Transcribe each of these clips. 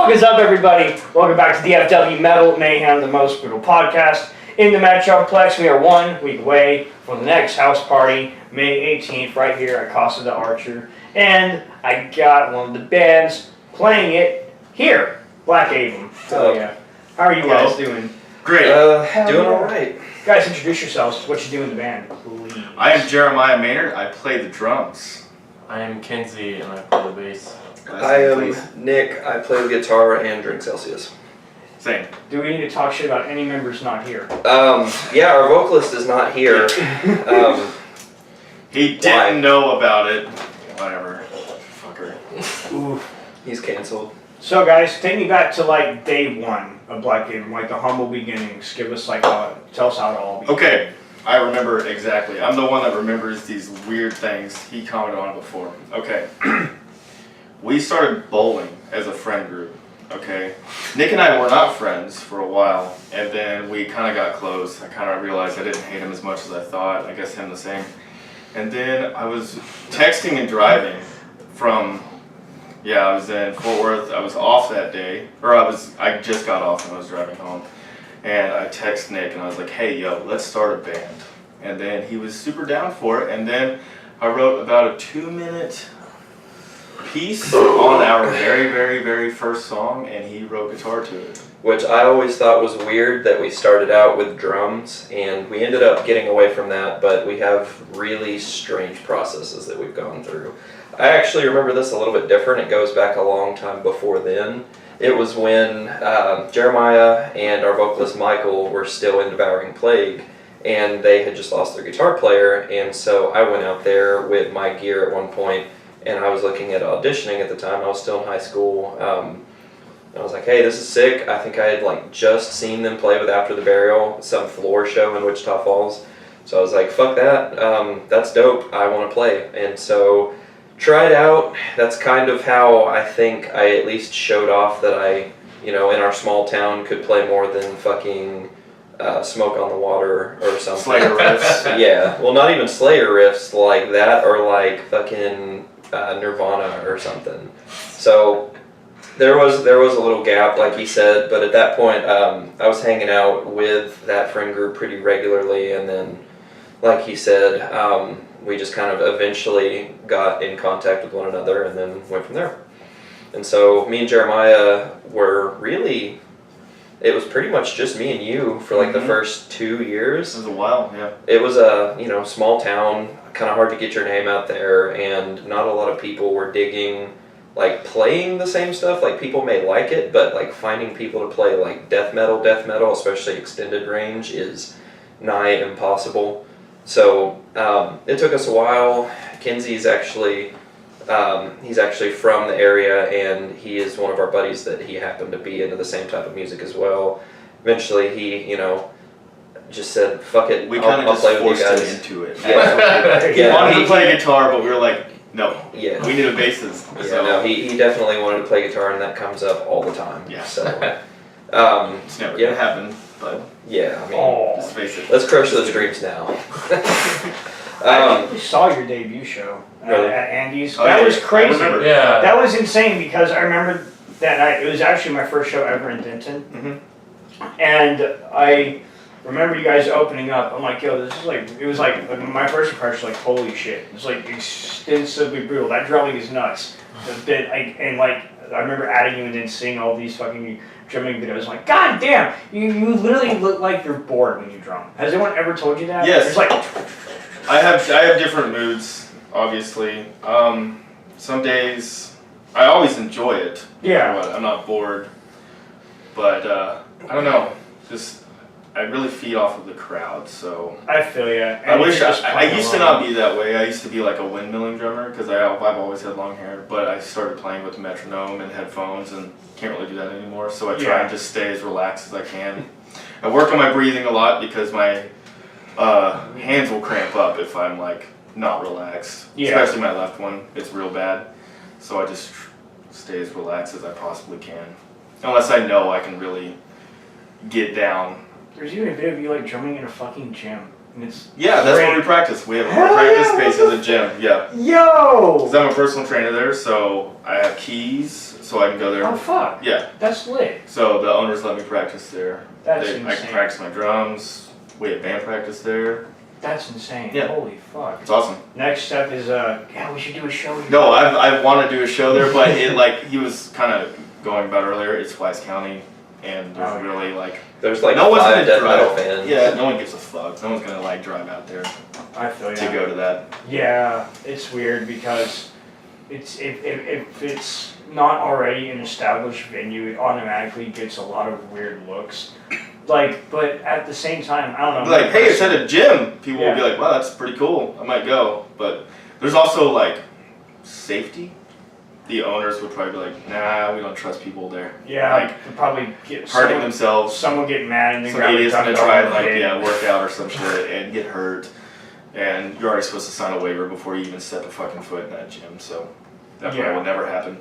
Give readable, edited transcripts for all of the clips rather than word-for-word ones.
What is up, everybody? Welcome back to DFW Metal Mayhem, the most brutal podcast in the Metroplex. We are 1 week away from the next house party, May 18th, right here at Casa the Archer. And I got one of the bands playing it here, Black Aveum. Oh yeah. How are you guys doing? Great. Doing all right. Guys, introduce yourselves. What you do in the band, please. I am Jeremiah Maynard. I play the drums. I am Kenzie and I play the bass. I am Nick. I play the guitar and drink Celsius. Same. Do we need to talk shit about any members not here? Yeah, our vocalist is not here. He didn't know about it. Whatever. Fucker. Ooh. He's canceled. So guys, take me back to like day one of Black Aveum, like the humble beginnings. Give us like tell us how it all began. Okay, I remember exactly. I'm the one that remembers these weird things. He commented on it before. Okay. We started bowling as a friend group. Okay. Nick and I were not friends for a while, and then we kind of got close. I kind of realized I didn't hate him as much as I thought. I guess him the same. And then I was texting and driving from. Yeah, I was in Fort Worth. I was off that day, or I just got off and I was driving home. And I texted Nick and I was like, hey, yo, let's start a band. And then he was super down for it. And then I wrote about a 2-minute piece on our very, very, very first song, and he wrote guitar to it. Which I always thought was weird that we started out with drums, and we ended up getting away from that, but we have really strange processes that we've gone through. I actually remember this a little bit different. It goes back a long time before then. It was when Jeremiah and our vocalist Michael were still in Devouring Plague, and they had just lost their guitar player, and so I went out there with my gear at one point, and I was looking at auditioning at the time. I was still in high school. And I was like, hey, this is sick. I think I had like just seen them play with After the Burial, some floor show in Wichita Falls. So I was like, fuck that. That's dope. I want to play. And so tried out. That's kind of how I think I at least showed off that I, in our small town could play more than fucking Smoke on the Water or something. Slayer riffs. Yeah. Well, not even Slayer riffs like that, or like fucking Nirvana or something. So there was a little gap, like he said, but at that point I was hanging out with that friend group pretty regularly, and then like he said, we just kind of eventually got in contact with one another and then went from there. And so me and Jeremiah were really, it was pretty much just me and you for like the first 2 years. It was a while, yeah. It was a small town, kind of hard to get your name out there, and not a lot of people were digging like playing the same stuff. Like people may like it, but like finding people to play like death metal, especially extended range, is nigh impossible. So it took us a while. Kenzie's actually he's actually from the area, and he is one of our buddies that he happened to be into the same type of music as well. Eventually he, just said, fuck it, We kind of just forced him into it. Yeah. He wanted to play guitar, but we were like, no, Yeah. we need a bassist. Yeah, So no, he definitely wanted to play guitar, and that comes up all the time. Yeah. So, it's never gonna happen, but yeah, I mean, let's face it. let's crush those dreams now. I actually saw your debut show Really? at Andy's. Oh, That yeah, was crazy. I remember. Yeah. That was insane because I remember that night. It was actually my first show ever in Denton. And I remember you guys opening up. I'm like, yo, this is like, it was like my first impression, like, holy shit. It's like extensively brutal. That drumming is nuts. I remember adding you and then seeing all these fucking drumming videos. I'm like, god damn, you literally look like you're bored when you drum. Has anyone ever told you that? Yes. It's like, I have different moods, obviously. Some days I always enjoy it. yeah. I'm not bored, but I don't know. Just I really feed off of the crowd, so I feel ya. I wish just I playing used to along. not be that way. I used to be like a windmilling drummer because I've always had long hair, but I started playing with metronome and headphones and can't really do that anymore. So I try and just stay as relaxed as I can. I work on my breathing a lot because my hands will cramp up if I'm like not relaxed. Yeah. Especially my left one, it's real bad. So I just stay as relaxed as I possibly can, unless I know I can really get down. There's even a video of you like drumming in a fucking gym. And it's Yeah, that's great. where we practice. We have a Hell practice yeah, space in the gym. Yeah. Yo! Because I'm a personal trainer there, so I have keys. so I can go there. Oh fuck. Yeah. That's lit. So the owners let me practice there. That's I insane. can practice my drums. We have band practice there. That's insane. Yeah. Holy fuck. It's awesome. Next step is yeah, we should do a show here. No, I want to do a show there, but it like he was kind of going about earlier. It's Wise County, and there's really like There's like no one's 5 gonna death drive. metal fans. Yeah, no one gives a fuck. No one's gonna like drive out there I feel you. to go to that. Yeah, it's weird because it's if it's not already an established venue, it automatically gets a lot of weird looks. Like, but at the same time, I don't know. Like, hey, it's at a gym. People will be Yeah. like, wow, that's pretty cool. I might go. But there's also like safety. The owners would probably be like, nah, we don't trust people there. Yeah, Like they'll probably get hurting themselves. Someone get mad and then Some grab a idiot's gonna gun try and and like work out or some shit and get hurt. And you're already supposed to sign a waiver before you even step a fucking foot in that gym. So that probably Yeah. will never happen.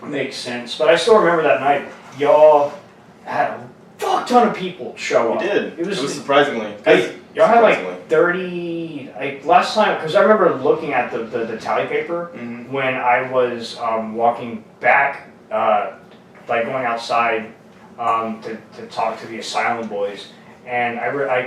Makes sense. But I still remember that night, y'all had a fuck ton of people show up. We did. It was surprisingly. y'all had surprisingly. like 30, like last time, because I remember looking at the tally paper Mhm. when I was walking back, like going outside to talk to the Asylum boys. And I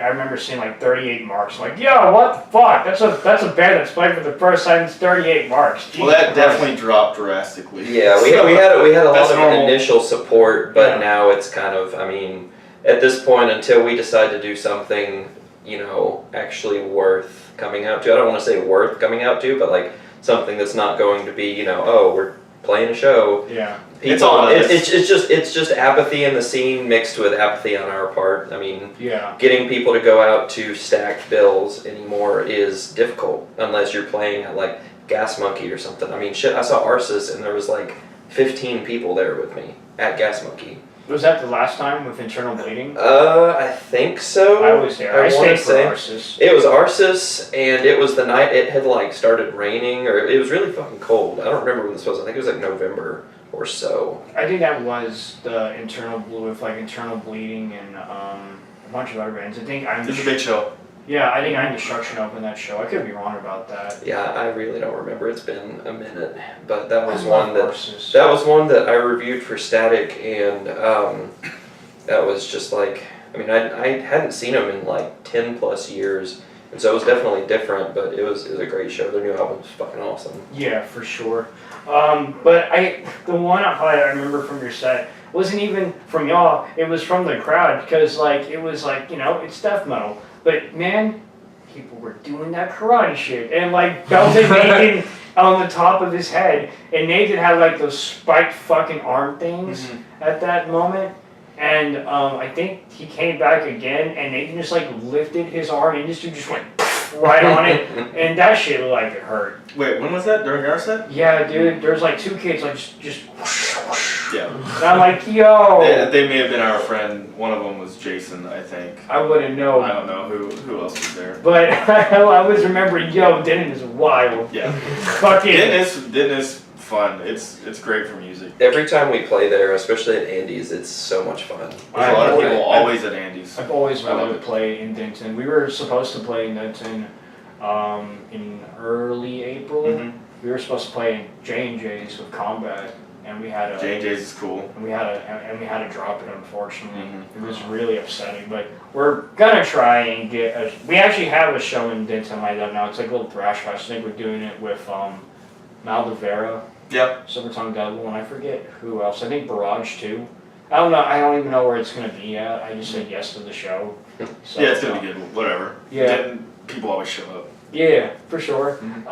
remember seeing like 38 marks. Like, yo, what the fuck? That's a band that's played for the first time. It's 38 marks. Well, that definitely dropped drastically. Yeah, we had a lot That's of normal. initial support, but Yeah. now it's kind of, I mean, at this point, until we decide to do something, you know, actually worth coming out to. I don't want to say worth coming out to, but like something that's not going to be, you know, oh, we're playing a show. Yeah. It's all us. It's just apathy in the scene mixed with apathy on our part. I mean, Yeah. getting people to go out to stacked bills anymore is difficult unless you're playing at like Gas Monkey or something. I mean, shit, I saw Arsis and there was like 15 people there with me at Gas Monkey. Was that the last time with Internal Bleeding? I think so. I was there. I wanna stayed for say Arsis. it was Arsis, and it was the night it had like started raining, or it was really fucking cold. I don't remember when this was. I think it was like November or so. I think that was the Internal Blue with like Internal Bleeding and a bunch of other bands. I think It was a big show. Yeah, I think I'm Destruction opened that show. I could be wrong about that. Yeah, I really don't remember. It's been a minute, but that was I love one that Arsis. that was one that I reviewed for Static, and that was just like, I mean, I hadn't seen them in like 10 plus years, and so it was definitely different. But it was a great show. Their new album's fucking awesome. Yeah, for sure. But the one I remember from your set wasn't even from y'all. It was from the crowd because like it was like, you know, it's death metal. But man, people were doing that karate shit and like belted Nathan on the top of his head, and Nathan had like those spiked fucking arm things at that moment. And I think he came back again, and Nathan just like lifted his arm, and this dude just went right on it, and that shit looked like it hurt. Wait, when was that? During our set? Yeah, dude. There's like 2 kids like just whoosh, whoosh. Yeah. And I'm like, yo. They may have been our friend. One of them was Jason, I think. I wouldn't know. I don't know who else was there. But I was remembering, yo, Denton is wild. Yeah. Fucking. Denton is fun. It's great for music. Every time we play there, especially at Andy's, it's so much fun. There's a lot of people always at Andy's. I've always I love wanted to it. play in Denton. We were supposed to play in Denton in early April. Mhm. We were supposed to play in J&J's with Combat, and we had a J&J's is cool. and we had to drop it, unfortunately. Mhm. It was really upsetting, but we're gonna try and get we actually have a show in Denton lined up now. It's like a little thrash fest. I think we're doing it with Maldivera, Yep. Silver Tongue Devil, and I forget who else. I think Barrage too. I don't know. I don't even know where it's gonna be at. I just said yes to the show. So, Yeah, it's gonna be good. Whatever. Yeah. Denton, people always show up. Yeah, for sure. Mhm.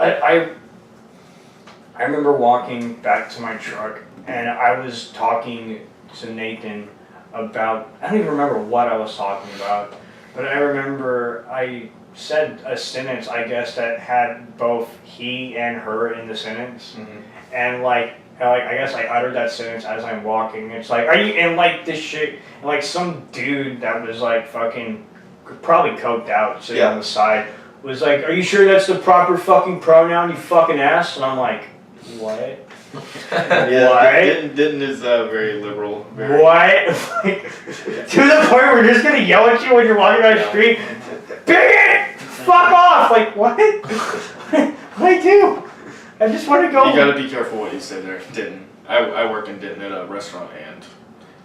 I remember walking back to my truck, and I was talking to Nathan about, I don't even remember what I was talking about, but I remember I said a sentence, I guess, that had both he and her in the sentence, and like I guess I uttered that sentence as I'm walking. It's like, are you, and like this shit, and like some dude that was like fucking, probably coked out, sitting on the side, was like, are you sure that's the proper fucking pronoun, you fucking ass? And I'm like, what? Yeah. What? Denton is very liberal. Very, What? Like, to the point where we're just gonna yell at you when you're walking down the street, bigot! Fuck off! Like, what? What do I do? I just want to go. You gotta be careful what you say there, Denton. I work in Denton at a restaurant, and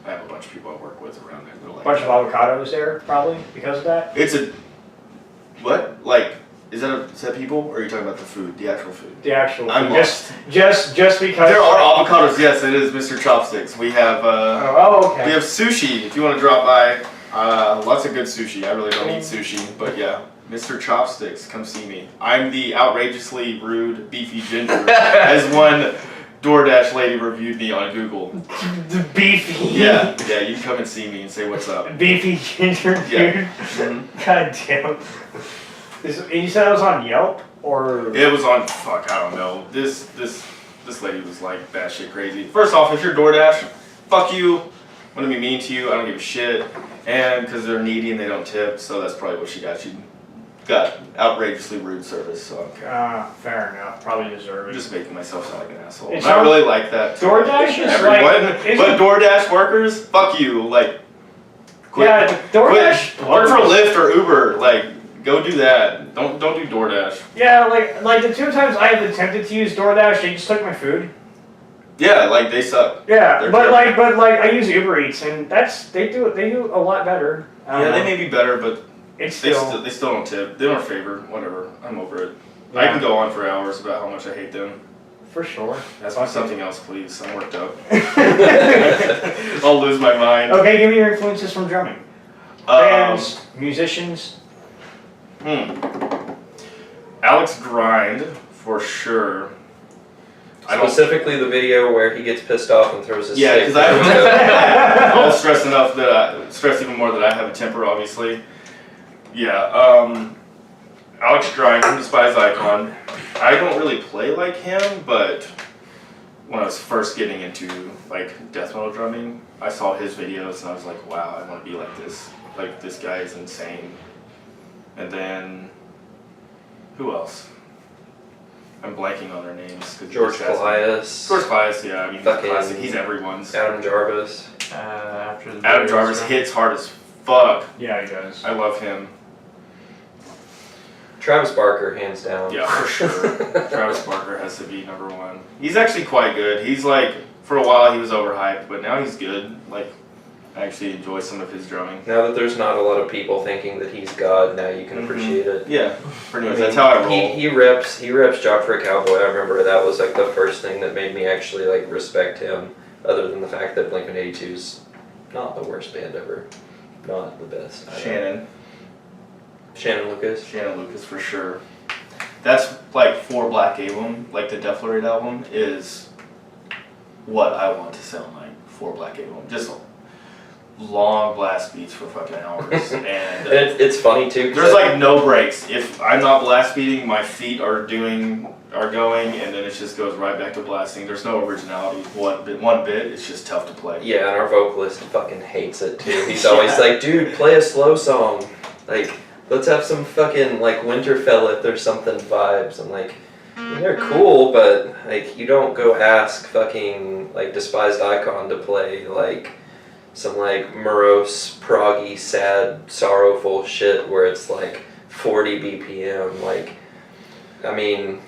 I have a bunch of people I work with around there. They're like, Bunch of avocados there, probably because of that. It's a what? Like, is that people, or are you talking about the food, the actual food? The actual. I'm food. Just because. There are avocados. Yes, it is Mr. Chopsticks. We have okay. we have sushi. If you want to drop by, lots of good sushi. I really don't eat sushi, but yeah. Mr. Chopsticks, come see me. I'm the outrageously rude beefy ginger, as one DoorDash lady reviewed me on Google. The beefy. Yeah, you come and see me and say what's up. Beefy ginger, dude. Yeah. Mm-hmm. God damn. You said it was on Yelp, or? It was on, fuck, I don't know. This lady was like batshit crazy. First off, if you're DoorDash, fuck you. I'm gonna be mean to you. I don't give a shit. And because they're needy and they don't tip, so that's probably what she got. She got outrageously rude service, so okay. Fair enough. Probably deserve I'm it. just making myself sound like an asshole. It's I really like that. DoorDash is everyone, like, but DoorDash workers, fuck you. Like, quit, yeah, DoorDash. quit, work for Lyft or Uber. Like, go do that. Don't do DoorDash. Yeah, like the 2 times I have attempted to use DoorDash, they just took my food. Yeah, like they suck. Yeah, They're but terrible. I use Uber Eats, and they do a lot better. Yeah, they may be better, but it's they still still don't tip. They don't favor. Whatever. I'm over it. Yeah. I can go on for hours about how much I hate them. for sure. Ask me something else, please. I'm worked up. I'll lose my mind. Okay, give me your influences from drumming. Bands, musicians. Alex Grind, for sure. Specifically the video where he gets pissed off and throws his Yeah, stick because through the window. I'll stress even more that I have a temper, obviously. Yeah, Alex Grind from Despised Icon. I don't really play like him, but when I was first getting into like death metal drumming, I saw his videos and I was like, wow, I want to be like this. Like, this guy is insane. And then, who else? I'm blanking on their names. George Colias. George Colias, yeah, I mean, he's Fucking classic. He's everyone's. Adam Jarvis. After the Adam Jarvis hits hard as fuck. Yeah, he does. I love him. Travis Barker, hands down. Yeah, for sure. Travis Barker has to be #1. He's actually quite good. He's like, for a while he was overhyped, but now he's good. Like, I actually enjoy some of his drumming. Now that there's not a lot of people thinking that he's God, now you can appreciate it. Yeah, pretty much. I mean, That's how I roll. He rips Job for a Cowboy. I remember that was like the first thing that made me actually like respect him, other than the fact that Blink-182's not the worst band ever. Not the best. Shannon Lucas For sure. That's like for Black Aveum, like the Def Leppard album is what I want to sound like for Black Aveum. Just long blast beats for fucking hours. And it's funny too. There's like no breaks. If I'm not blast beating, my feet are going, and then it just goes right back to blasting. There's no originality one bit. It's just tough to play. Yeah, and our vocalist fucking hates it too. He's always like, dude, play a slow song. Like, let's have some fucking like Winterfell if there's something vibes. I'm like, they're cool, but like you don't go ask fucking like Despised Icon to play like some like morose, proggy, sad, sorrowful shit where it's like 40 BPM. Like, I mean,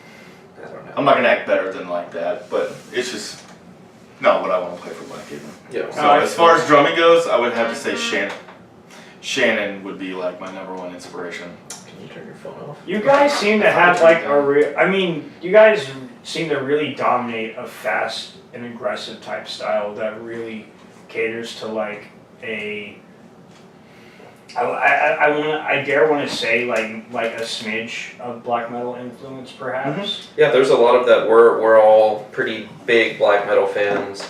I don't know. I'm not gonna act better than like that, but it's just not what I want to play for Black Aveum. Yeah. So as far as drumming goes, I would have to say Shannon would be like my #1 inspiration. Can you turn your phone off? You guys seem to have like you guys seem to really dominate a fast and aggressive type style that really caters to like I dare want to say like a smidge of black metal influence perhaps. Yeah, there's a lot of that. We're all pretty big black metal fans.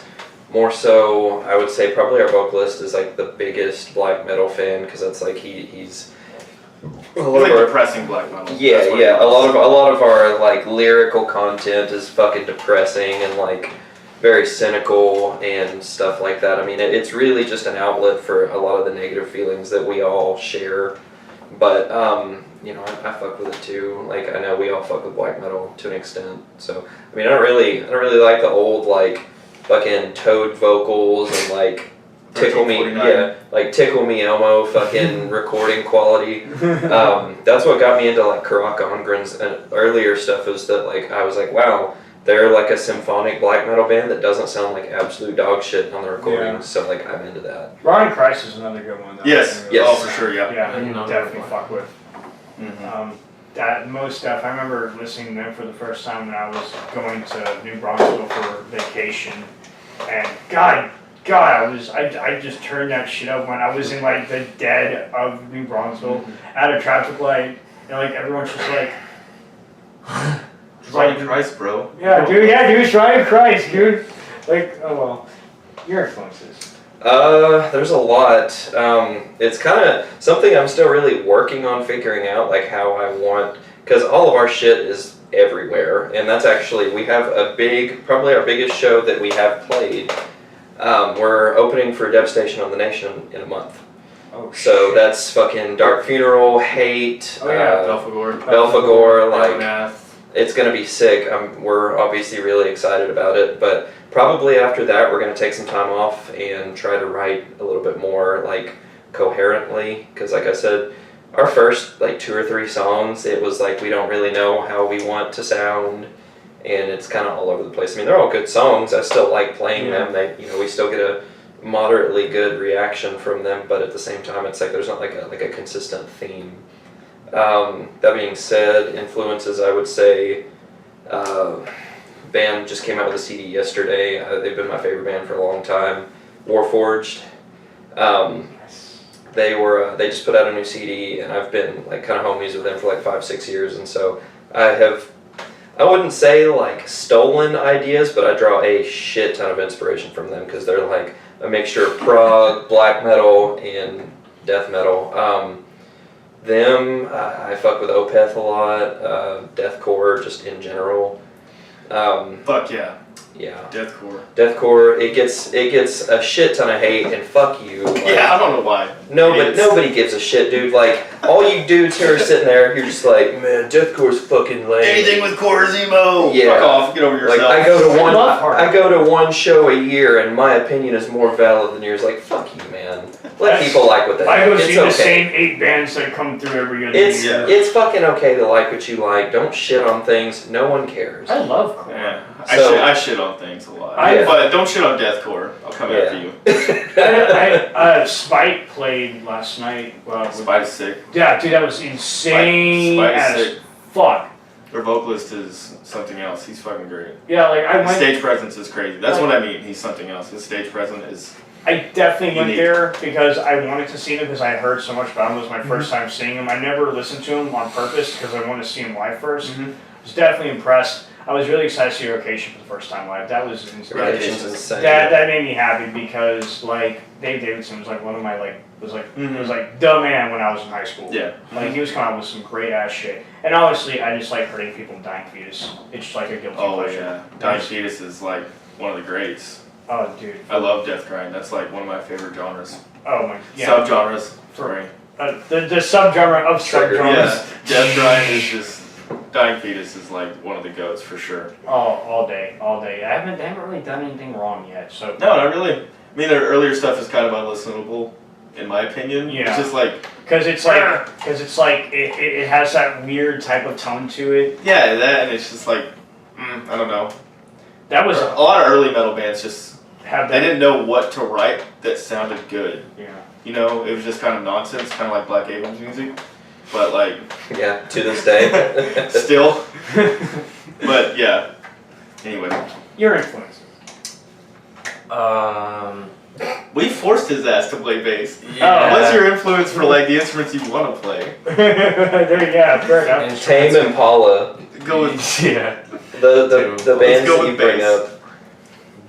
More so, I would say probably our vocalist is like the biggest black metal fan because that's like he's a lot Like of our, depressing black metal. yeah, That's what yeah. it A is. lot of our like lyrical content is fucking depressing and like very cynical and stuff like that. I mean, it's really just an outlet for a lot of the negative feelings that we all share. But you know, I fuck with it too. Like, I know we all fuck with black metal to an extent. So I mean, I don't really like the old like fucking Toad vocals and like Tickle Me, 1349. yeah, like Tickle Me Elmo fucking recording quality. That's what got me into like Karak Ongren's earlier stuff is that like I was like, wow, They're like a symphonic black metal band that doesn't sound like absolute dog shit on the recordings, so like I'm into that. Ronnie Christ is another good one though. Yes. Yes. Oh, for sure. Yeah. Yeah, you definitely fuck with. Mm-hmm. That most stuff, I remember listening to them for the first time when I was going to New Brunswick for vacation, and God, I just turned that shit up when I was in like the dead of New Brunswick at a traffic light, and like everyone's just like, Ronnie Christ, bro. yeah, dude, it's Ronnie Christ, dude. Like, oh well, your influences. There's a lot. It's kind of something I'm still really working on figuring out, like how I want, because all of our shit is everywhere, and that's actually, we have probably our biggest show that we have played. We're opening for Devastation on the Nation in a month. Oh, So shit. that's fucking Dark Funeral, Hate, Oh, yeah. Belphegor, like, Math. it's gonna be sick. We're obviously really excited about it, but probably after that we're gonna take some time off and try to write a little bit more like coherently, because like I said, our first like 2 or 3 songs, it was like we don't really know how we want to sound, and it's kind of all over the place. I mean, they're all good songs. I still like playing them. We still get a moderately good reaction from them, but at the same time, it's like there's not like a consistent theme. That being said, influences, I would say, band just came out with a CD yesterday. They've been my favorite band for a long time. Warforged. They just put out a new CD, and I've been like kind of homies with them for like 5-6 years, and so I wouldn't say like stolen ideas, but I draw a shit ton of inspiration from them, because they're like a mixture of prog, black metal, and death metal. I fuck with Opeth a lot, deathcore just in general. Fuck yeah. Yeah. Deathcore. It gets a shit ton of hate, and fuck you. Like, Yeah, I don't know why. Nobody gives a shit, dude. Like, all you dudes here are sitting there, you're just like, man, deathcore's fucking lame. Anything with core is emo. Yeah. Fuck off. Get over yourself. Like, I go to one show a year, and my opinion is more valid than yours. Like, fuck you, man. Let people like what they like. I go It's see the okay. same 8 bands that come through every other It's year. it's fucking okay to like what you like. Don't shit on things. No one cares. I love core. Yeah. So- I shit on things a lot. I- But don't shit on deathcore. I'll come after you. Spite played last night. Spite is sick. Yeah, dude, that was insane Spite is as sick. fuck. Their vocalist is something else. He's fucking great. Yeah, like I His went. stage presence is crazy. That's what I mean. He's something else. His stage presence is. I definitely went Unique. there because I wanted to see them because I had heard so much about them. It was my first time seeing them. I never listened to them on purpose because I wanted to see them live first. I was definitely impressed. I was really excited to see Rocation for the first time live. That was Radiation's insane. that made me happy because like Dave Davidson was like one of my was like the man when I was in high school. Yeah. Like he was coming out with some great ass shit. And obviously I just like hurting people in Dying Fetus. It's just like a guilty pleasure. Yeah. Dying Fetus is like one of the greats. Oh dude. I love death grind. That's like one of my favorite genres. Oh my yeah. Subgenres. Sorry. The subgenre of subgenres. Yeah. Death grind is just. Dying Fetus is like one of the goats for sure. Oh, all day. They haven't really done anything wrong yet. So No, not really. I mean, their earlier stuff is kind of unlistenable, in my opinion. Yeah. It's just like. Because it's like it has that weird type of tone to it. Yeah, that, and it's just like, I don't know. That was A lot of early metal bands just. have They that. didn't know what to write that sounded good. Yeah. You know, it was just kind of nonsense, kind of like Black Aveum's music. But like. Yeah, to this day. Still. But yeah. Anyway. Your influence. We forced his ass to play bass. Yeah. What's your influence for like the instruments you want to play? Yeah, fair enough. And Tame Impala. Go with yeah. The bands go that you with bring bass. up.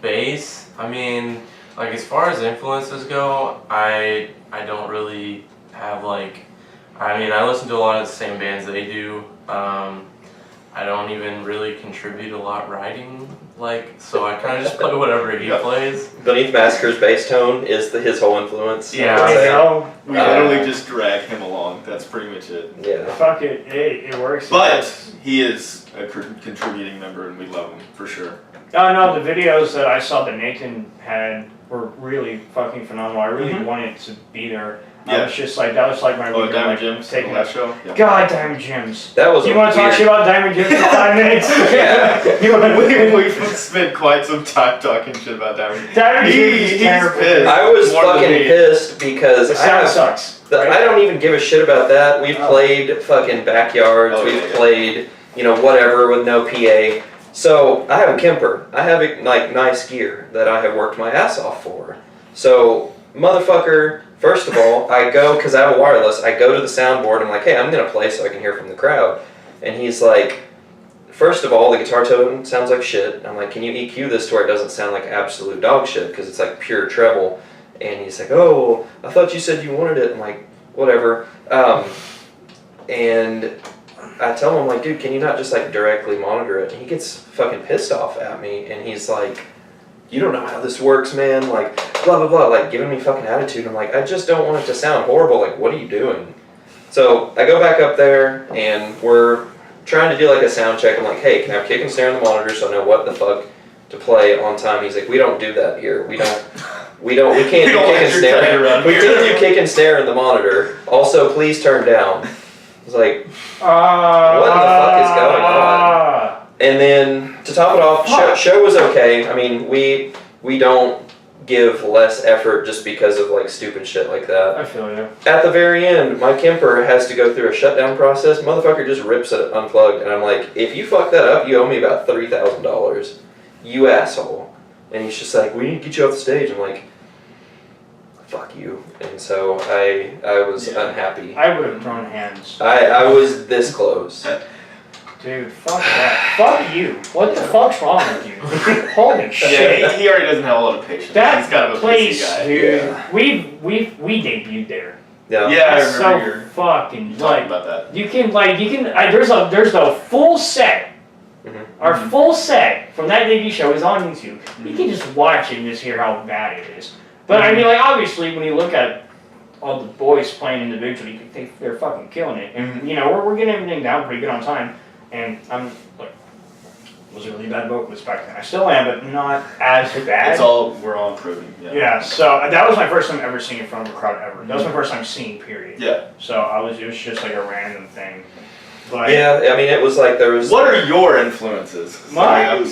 Bass. I mean, like as far as influences go, I don't really have like. I mean, I listen to a lot of the same bands they do. I don't even really contribute a lot writing, like, so I kind of just play whatever he plays. Beneath Massacre's bass tone is his whole influence. Yeah. I would I say. know. We literally just drag him along. That's pretty much it. Yeah. Fuck it. It works. But he is a contributing member, and we love him for sure. Oh no, the videos that I saw that Nathan had were really fucking phenomenal. I really wanted to be there. Yeah. I was just like, that was like my weekend, Diamond like, Jim's taking last show? Yeah. God, Diamond Jim's. That was Do you want to talk shit about Diamond Jim's for 5 minutes? Yeah. You wanna- We've spent quite some time talking shit about Diamond. Diamond Jim's is He's terrible. pissed. I was More than fucking me. pissed because The sound sucks. I don't even give a shit about that. We've played fucking backyards. Oh, We've yeah. played, whatever with no PA. So I have a Kemper. I have like nice gear that I have worked my ass off for. So motherfucker, first of all, I go because I have a wireless. I go to the soundboard. I'm like, hey, I'm gonna play so I can hear from the crowd. And he's like, first of all, the guitar tone sounds like shit. I'm like, can you EQ this to where it doesn't sound like absolute dog shit because it's like pure treble. And he's like, oh, I thought you said you wanted it. I'm like, whatever. And I tell him, I'm like, dude, can you not just like directly monitor it? And he gets fucking pissed off at me. And he's like, you don't know how this works, man. Like, blah, blah, blah. Like, giving me fucking attitude. I'm like, I just don't want it to sound horrible. Like, what are you doing? So I go back up there and we're trying to do like a sound check. I'm like, hey, can I have kick and snare on the monitor so I know what the fuck to play on time? He's like, we don't do that here. We can't do kick and snare. We can't do kick and snare in the monitor. Also, please turn down. I was like, what the fuck is going on? And then to top it off, show was okay. I mean, we don't give less effort just because of like stupid shit like that. I feel you. At the very end, my Kemper has to go through a shutdown process. Motherfucker just rips it unplugged, and I'm like, if you fuck that up, you owe me about $3,000. You asshole. And he's just like, we need to get you off the stage. I'm like, fuck you. And so I was unhappy. I would have thrown hands. I was this close. Dude, fuck that. Fuck you. What the fuck's wrong with you? Holy shit. Yeah, he already doesn't have a lot of patience. That He's kind of a place, pissy guy. dude. Yeah. We debuted there. Yeah. Yeah, I It's remember so your fucking talking like about that. there's a full set. Mhm. Our full set from that debut show is on YouTube. You can just watch it and just hear how bad it is. But I mean, like, obviously, when you look at all the boys playing individually, they're fucking killing it. And we're getting everything down pretty good on time. And I'm like, was a really bad vocalist back then. I still am, but not as bad. We're all improving. Yeah. Yeah, so that was my first time ever singing in front of a crowd ever. That was my first time singing, period. Yeah. So it was just like a random thing. But Yeah, I mean, it was like there was... What are your influences? Sorry, I'm No,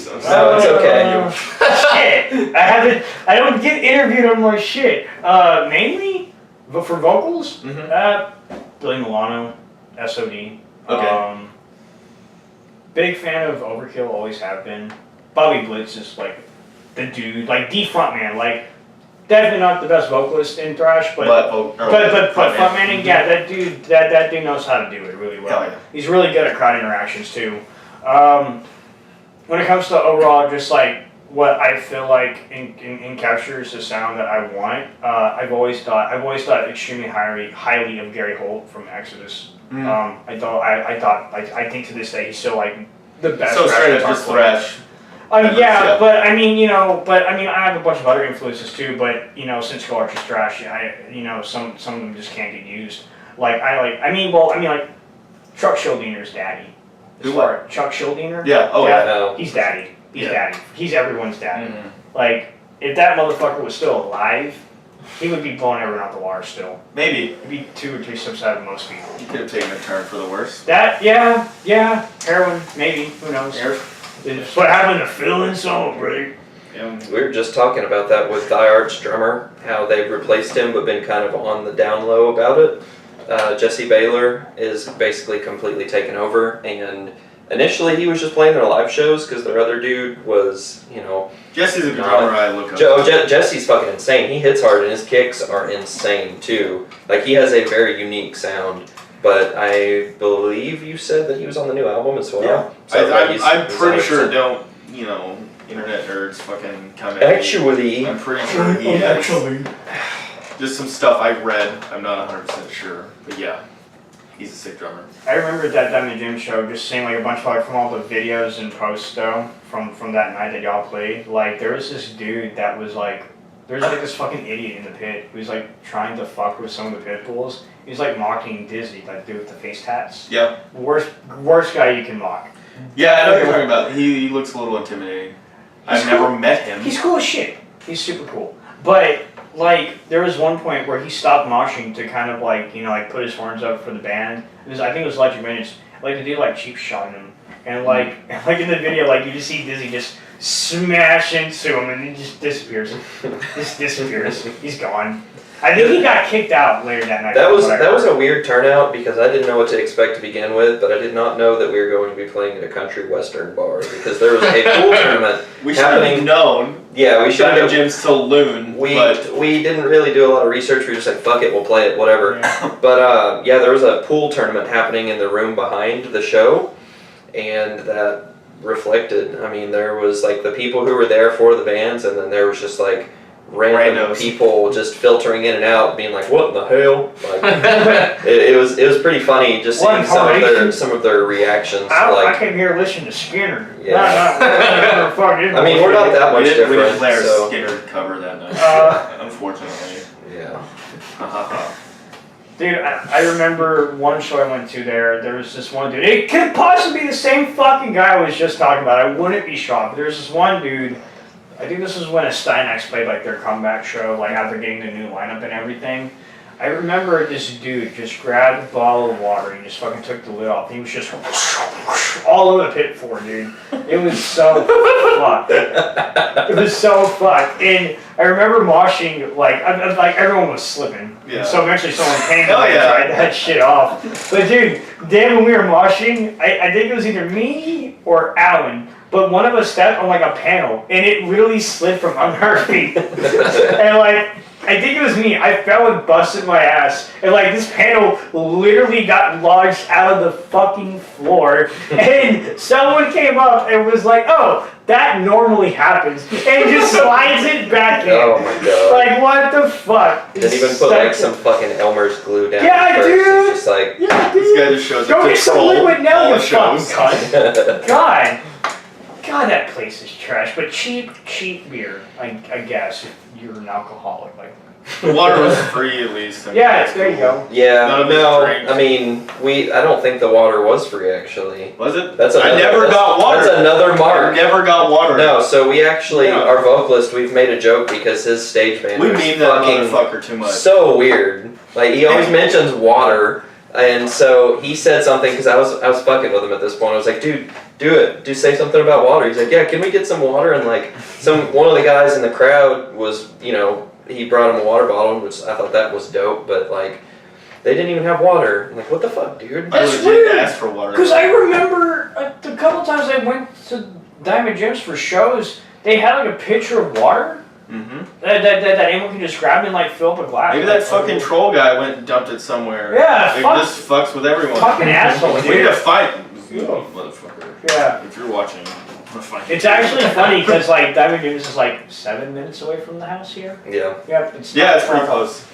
it's okay. Shit, I don't get interviewed on my shit. Mainly, but for vocals, Billy Milano, SOD. Okay. Big fan of Overkill, always have been. Bobby Blitz is like the dude, like the frontman, like definitely not the best vocalist in thrash, but frontman, yeah, that dude knows how to do it really well. Hell yeah. He's really good at crowd interactions too. When it comes to overall, just like what I feel like encaptures the sound that I want, I've always thought extremely highly of Gary Holt from Exodus. I think to this day he's still like the best. So straight up guitar just player. thrash. Yeah, but I mean, I have a bunch of other influences too. But since Scarlet's thrash, some of them just can't get used. Like Chuck Schildiner's daddy. Who what? Chuck Schildiner? Yeah. Oh yeah. No. He's daddy. He's daddy. He's everyone's daddy. Mhm. Like, if that motherfucker was still alive, he would be blowing everyone out the water still. Maybe. He'd be 2 or 3 steps ahead of most people. You could have taken a turn for the worse. Yeah, heroin, maybe, who knows. It's what happened to Phil and Soul, brother. Yeah. We were just talking about that with Die Art's drummer, how they've replaced him but been kind of on the down low about it. Jesse Baylor is basically completely taken over, and initially he was just playing their live shows because their other dude was, Jesse's a drummer I look up to. Jesse's fucking insane. He hits hard and his kicks are insane too. Like, he has a very unique sound. But I believe you said that he was on the new album as well. Yeah. So I'm he's pretty sure 100%. don't, internet nerds fucking come at Actually, me. I'm pretty sure he is. Just some stuff I read. I'm not 100% sure. But yeah, he's a sick drummer. I remember that Diamond Jim show, just seeing like a bunch of from all the videos and posts though, from that night that y'all played. Like, there was this dude that was like, there's like this fucking idiot in the pit who's like trying to fuck with some of the pit bulls. He's like mocking Dizzy, that dude with the face tats. Yeah. Worst guy you can mock. Yeah, I know what you're talking about. He looks a little intimidating. I've never met him. He's cool as shit. He's super cool. But like there was one point where he stopped moshing to kind of like put his horns up for the band. I think it was Electric Minutes. Like the dude like cheap shot him, and like in the video like you just see Dizzy just smash into him and he just disappears. Just disappears. He's gone. I think he got kicked out later that night. That was a weird turnout because I didn't know what to expect to begin with, but I did not know that we were going to be playing at a country western bar because there was a pool tournament We should have known. Yeah, we should have. Jim's saloon. We didn't really do a lot of research. We were just like, fuck it, we'll play it, whatever. Yeah. But there was a pool tournament happening in the room behind the show, and that reflected. I mean, there was like the people who were there for the bands, and then there was just like random Randos. people just filtering in and out, being like, "What in the hell?" Like, it was pretty funny just seeing some of their reactions. I came here listening to Skinner. Yeah. I mean, we're not that much We different. didn't play our So. Skinner cover that night, unfortunately. Yeah. Dude, I remember one show I went to there was this one dude. It could possibly be the same fucking guy I was just talking about. I wouldn't be shocked. But there's this one dude. I think this was when a Steinax played like their comeback show, like after getting the new lineup and everything. I remember this dude just grabbed a bottle of water and just fucking took the lid off. He was just all over the pit floor, dude. It was so fucked. It was so fucked. And I remember moshing, like everyone was slipping. Yeah. So eventually someone came Hell and yeah. tried that shit off. But dude, damn, when we were moshing, I think it was either me or Alan. But one of us stepped on like a panel and it literally slid from under our feet. And like, I think it was me. I fell and busted my ass. And like this panel literally got launched out of the fucking floor. And someone came up and was like, "Oh, that normally happens." And just slides it back in. Oh my god. Like, what the fuck? Didn't even put like some fucking Elmer's glue down. Yeah, first. dude. It's just like, Yeah, This dude. guy just shows Go up to get some troll liquid now, all you the shows. fucking cunt. God, that place is trash. But cheap beer, I guess, if you're an alcoholic. Like, The water was free at least. I mean, yeah, that's there you cool. go. yeah, None of no, his drinks. I mean, I don't think the water was free actually. Was it? I never got water. That's another I mark. never got water. No, so we actually, Yeah. our vocalist, we've made a joke because his stage We manager meme is that fucking motherfucker too much. so weird. Like, he always mentions water, and so he said something, because I was fucking with him at this point. I was like, dude, do it. Do say something about water. He's like, yeah, can we get some water? And like, one of the guys in the crowd was, he brought him a water bottle, which I thought that was dope, but like, they didn't even have water. I'm like, what the fuck, dude? I That's legit weird. asked for water. Because I remember a couple times I went to Diamond Jim's for shows, they had like a pitcher of water Mm-hmm. that anyone can just grab and like fill up a glass. Maybe that fucking troll guy went and dumped it somewhere. Yeah, Like, fuck. this fucks with everyone. Fucking asshole, We need to dude. fight. You motherfucker. Yeah. If you're watching, we're fighting. It's actually funny because like Diamond Jim's is like 7 minutes away from the house here. Yeah. Yep, it's Yeah, it's pretty close.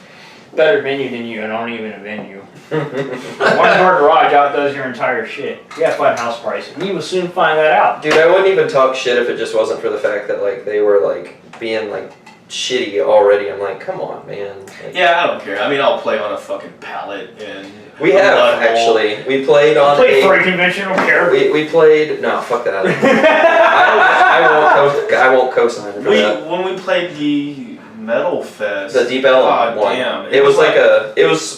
Better venue than you, and aren't even a venue. One door garage outdoes your entire shit. You got fun house price, and you will soon find that out. Dude, I wouldn't even talk shit if it just wasn't for the fact that like they were like being like shitty already. I'm like, come on, man. Like, Yeah, I don't care. I mean, I'll play on a fucking pallet and. we have actually. We played on Play for a conventional care. we played. No, fuck that. I won't co-sign for that. When we played the Metal Fest. The Deep Ellum God one. damn. It was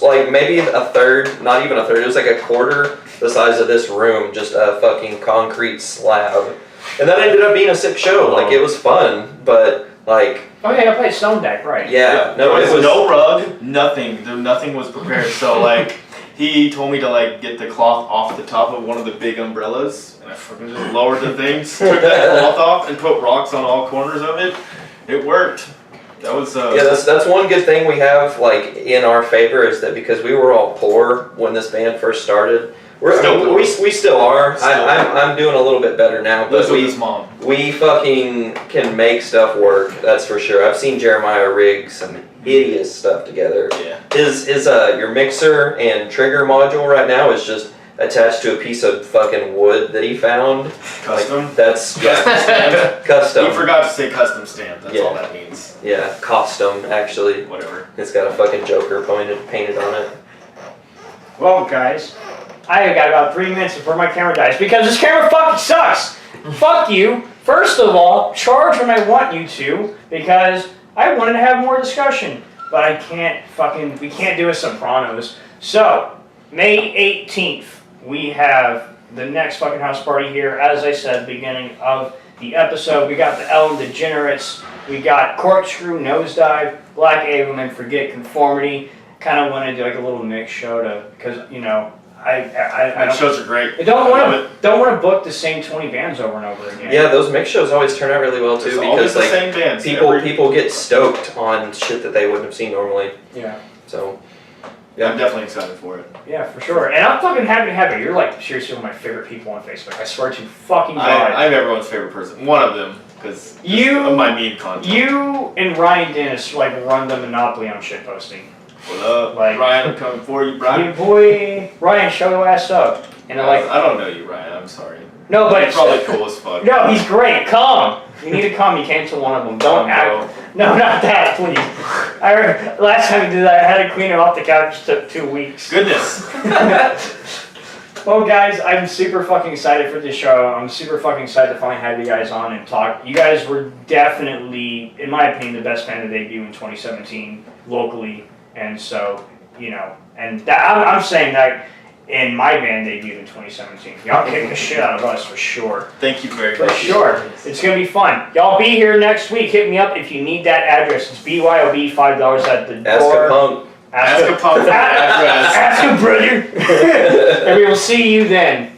like maybe a third, not even a third. It was like a quarter the size of this room, just a fucking concrete slab. And that ended up being a sick show. Like, it was fun, but like. Oh yeah, I played Stone Deck, right? Yeah, no, there it was was no rug, nothing. Nothing was prepared. So like, he told me to like get the cloth off the top of one of the big umbrellas, and I fucking just lowered the things, took that cloth off, and put rocks on all corners of it. It worked. That was Yeah, that's one good thing we have like in our favor is that because we were all poor when this band first started. We still are. I'm doing a little bit better now, but we fucking can make stuff work. That's for sure. I've seen Jeremiah rig some hideous stuff together. Yeah. Your mixer and trigger module right now is just attached to a piece of fucking wood that he found. Custom? Like, that's Custom stamped? custom. You forgot to say custom stamp. That's all that means. Yeah, costume actually. Whatever. It's got a fucking Joker painted on it. Well, guys, I have got about 3 minutes before my camera dies because this camera fucking sucks. Fuck you. First of all, charge when I want you to because I wanted to have more discussion, but we can't do a Sopranos. So, May 18th, we have the next fucking house party here. As I said, beginning of the episode, we got the Ellen Degenerates, we got Corkscrew, Nosedive, Black Aveum, and Forget Conformity. Kind of want to do like a little mix show because you know, I shows are great. I don't want to book the same 20 bands over and over again. Yeah, those mix shows always turn out really well too, because the like same bands. people get stoked on shit that they wouldn't have seen normally. Yeah. So. Yeah, I'm definitely excited for it. Yeah, for sure. And I'm fucking happy to have you. You're like seriously one of my favorite people on Facebook. I swear to fucking God. I'm everyone's favorite person. One of them, because of my meme content. You and Ryan Dennis like run the monopoly on shitposting. What up, Like, Ryan? I'm coming for you, Brian. You boy, Ryan, show your ass up. And they're like, I don't know you, Ryan. I'm sorry. no, but You're probably cool as fuck. No, he's great. Come. You need to come. You came to one of them. Don't act. No, not that, please. Last time we did that, I had to clean him off the couch. It took 2 weeks. Goodness. Well, guys, I'm super fucking excited for this show. I'm super fucking excited to finally have you guys on and talk. You guys were definitely, in my opinion, the best band to debut in 2017 locally. And so, you know, and I'm saying that in my band debuted in 2017. Y'all kick the shit out of us for sure. Thank you very For much. sure. It's going to be fun. Y'all be here next week. Hit me up if you need that address. It's BYOB, $5 at the Ask door. a punk. Ask a punk for the address. Ask a brother. And we will see you then.